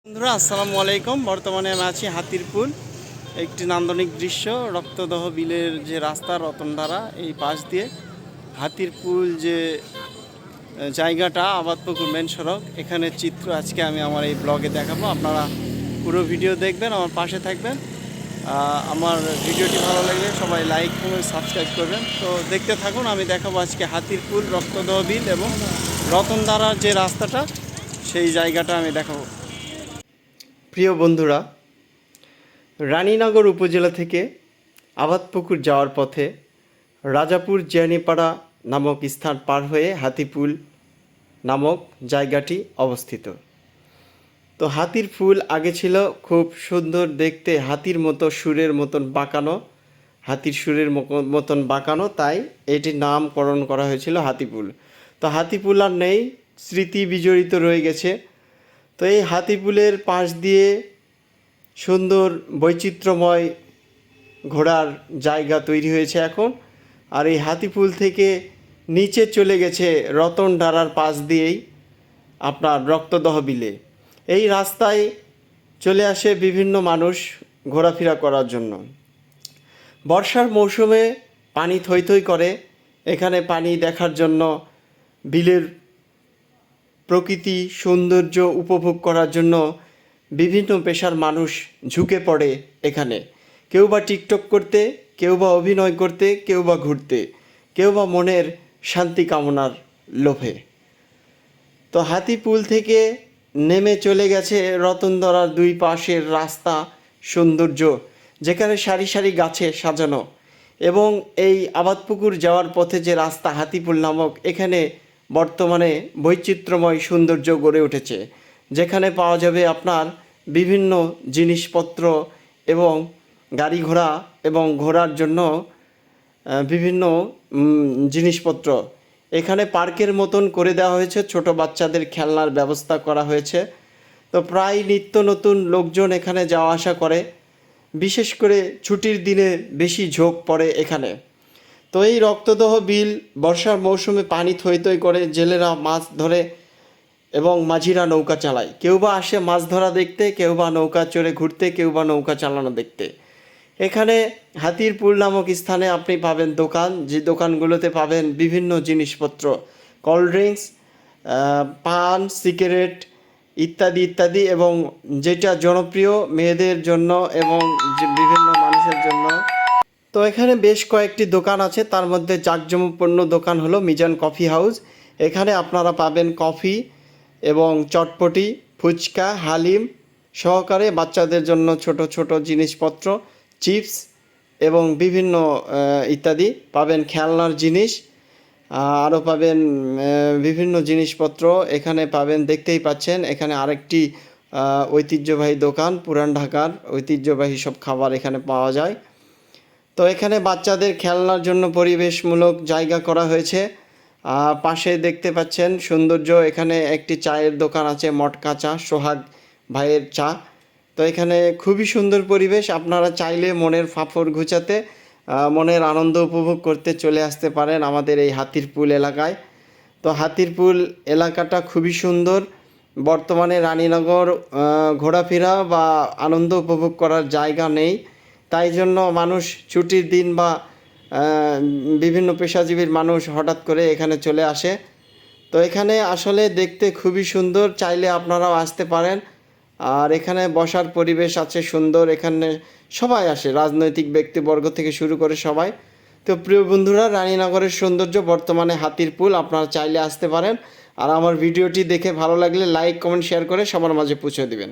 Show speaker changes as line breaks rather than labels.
বন্ধুরা আসসালামু আলাইকুম। বর্তমানে আমি আছি হাতিরপুল, একটি নান্দনিক দৃশ্য। রক্তদহ বিলের যে রাস্তা রতনধারা এই পাশ দিয়ে হাতিরপুল যে জায়গাটা আবাদপুকুর মেন সড়ক, এখানে চিত্র আজকে আমি আমার এই ব্লগে দেখাবো। আপনারা পুরো ভিডিও দেখবেন, আমার পাশে থাকবেন। আমার ভিডিওটি ভালো লাগলে সবাই লাইক কমেন্ট সাবস্ক্রাইব করবেন। তো দেখতে থাকুন, আমি দেখাবো আজকে হাতিরপুল, রক্তদহ বিল এবং রতনধারার যে রাস্তাটা, সেই জায়গাটা আমি দেখাবো। প্রিয় বন্ধুরা, রানীনগর উপজেলা থেকে আবাদপুকুর যাওয়ার পথে রাজাপুর জিয়ানীপাড়া নামক স্থান পার হয়ে হাতিপুল নামক জায়গাটি অবস্থিত। তো হাতির ফুল আগে ছিল খুব সুন্দর দেখতে, হাতির মতো সুরের মতন বাঁকানো, হাতির সুরের মতন বাঁকানো, তাই এটির নামকরণ করা হয়েছিল হাতিপুল। তো হাতিপুল আর নেই, স্মৃতি বিজড়িত রয়ে গেছে। তো এই হাতিপুলের পাশ দিয়ে সুন্দর বৈচিত্র্যময় ঘোরার জায়গা তৈরি হয়েছে এখন। আর এই হাতিপুল থেকে নিচে চলে গেছে রতনধারার পাশ দিয়েই আপনার রক্তদহ বিলে। এই রাস্তায় চলে আসে বিভিন্ন মানুষ ঘোরাফেরা করার জন্য। বর্ষার মৌসুমে পানি থই থই করে, এখানে পানি দেখার জন্য, বিলের প্রকৃতি সৌন্দর্য উপভোগ করার জন্য বিভিন্ন পেশার মানুষ ঝুঁকে পড়ে এখানে। কেউ বা টিকটক করতে, কেউ বা অভিনয় করতে, কেউ বা ঘুরতে, কেউ বা মনের শান্তি কামনার লোভে। তো হাতিপুল থেকে নেমে চলে গেছে রতনধারার দুই পাশের রাস্তা সৌন্দর্য, যেখানে সারি সারি গাছে সাজানো। এবং এই আবাদপুকুর যাওয়ার পথে যে রাস্তা হাতিপুল নামক, এখানে বর্তমানে বৈচিত্র্যময় সৌন্দর্য গড়ে উঠেছে, যেখানে পাওয়া যাবে আপনার বিভিন্ন জিনিসপত্র এবং গাড়ি ঘোড়া এবং ঘোরার জন্য বিভিন্ন জিনিসপত্র। এখানে পার্কের মতন করে দেওয়া হয়েছে, ছোট বাচ্চাদের খেলনার ব্যবস্থা করা হয়েছে। তো প্রায় নিত্য নতুন লোকজন এখানে যাওয়া আসা করে, বিশেষ করে ছুটির দিনে বেশি ঝোঁক পড়ে এখানে। তো এই রক্তদহ বিল বর্ষার মৌসুমে পানি থই থই করে, জেলেরা মাছ ধরে এবং মাঝিরা নৌকা চালায়। কেউ বা আসে মাছ ধরা দেখতে, কেউ বা নৌকা চড়ে ঘুরতে, কেউ বা নৌকা চালানো দেখতে। এখানে হাতিরপুল নামক স্থানে আপনি পাবেন দোকান, যে দোকানগুলোতে পাবেন বিভিন্ন জিনিসপত্র, কোল্ড ড্রিঙ্কস, পান, সিগারেট ইত্যাদি ইত্যাদি, এবং যেটা জনপ্রিয় মেয়েদের জন্য এবং বিভিন্ন মানুষের জন্য। তো এখানে বেশ কয়েকটি দোকান আছে, তার মধ্যে জাঁকজমকপূর্ণ দোকান হলো মিজান কফি হাউস। এখানে আপনারা পাবেন কফি এবং চটপটি, ফুচকা, হালিম সহকারে বাচ্চাদের জন্য ছোট ছোট জিনিসপত্র, চিপস এবং বিভিন্ন ইত্যাদি পাবেন, খেলনার জিনিস আরও পাবেন, বিভিন্ন জিনিসপত্র এখানে পাবেন। দেখতেই পাচ্ছেন এখানে আরেকটি ঐতিহ্যবাহী দোকান, পুরান ঢাকার ঐতিহ্যবাহী সব খাবার এখানে পাওয়া যায়। তো এখানে বাচ্চাদের খেলনার জন্য পরিবেশমূলক জায়গা করা হয়েছে। পাশে দেখতে পাচ্ছেন সৌন্দর্য, এখানে একটি চায়ের দোকান আছে, মটকা চা, সোহাগ ভাইয়ের চা। তো এখানে খুবই সুন্দর পরিবেশ, আপনারা চাইলে মনের ফাফর ঘুচাতে, মনের আনন্দ উপভোগ করতে চলে আসতে পারেন আমাদের এই হাতিরপুল এলাকায়। তো হাতিরপুল এলাকাটা খুবই সুন্দর। বর্তমানে রানীনগর ঘোরাফেরা বা আনন্দ উপভোগ করার জায়গা নেই, তাই জন্য মানুষ ছুটির দিন বা বিভিন্ন পেশাজীবীর মানুষ হঠাৎ করে এখানে চলে আসে। তো এখানে আসলে দেখতে খুবই সুন্দর, চাইলে আপনারাও আসতে পারেন। আর এখানে বসার পরিবেশ আছে সুন্দর, এখানে সবাই আসে, রাজনৈতিক ব্যক্তিবর্গ থেকে শুরু করে সবাই। তো প্রিয় বন্ধুরা, রানীনগরের সৌন্দর্য বর্তমানে হাতিরপুল, আপনারা চাইলে আসতে পারেন। আর আমার ভিডিওটি দেখে ভালো লাগলে লাইক কমেন্ট শেয়ার করে সবার মাঝে পৌঁছে দিবেন।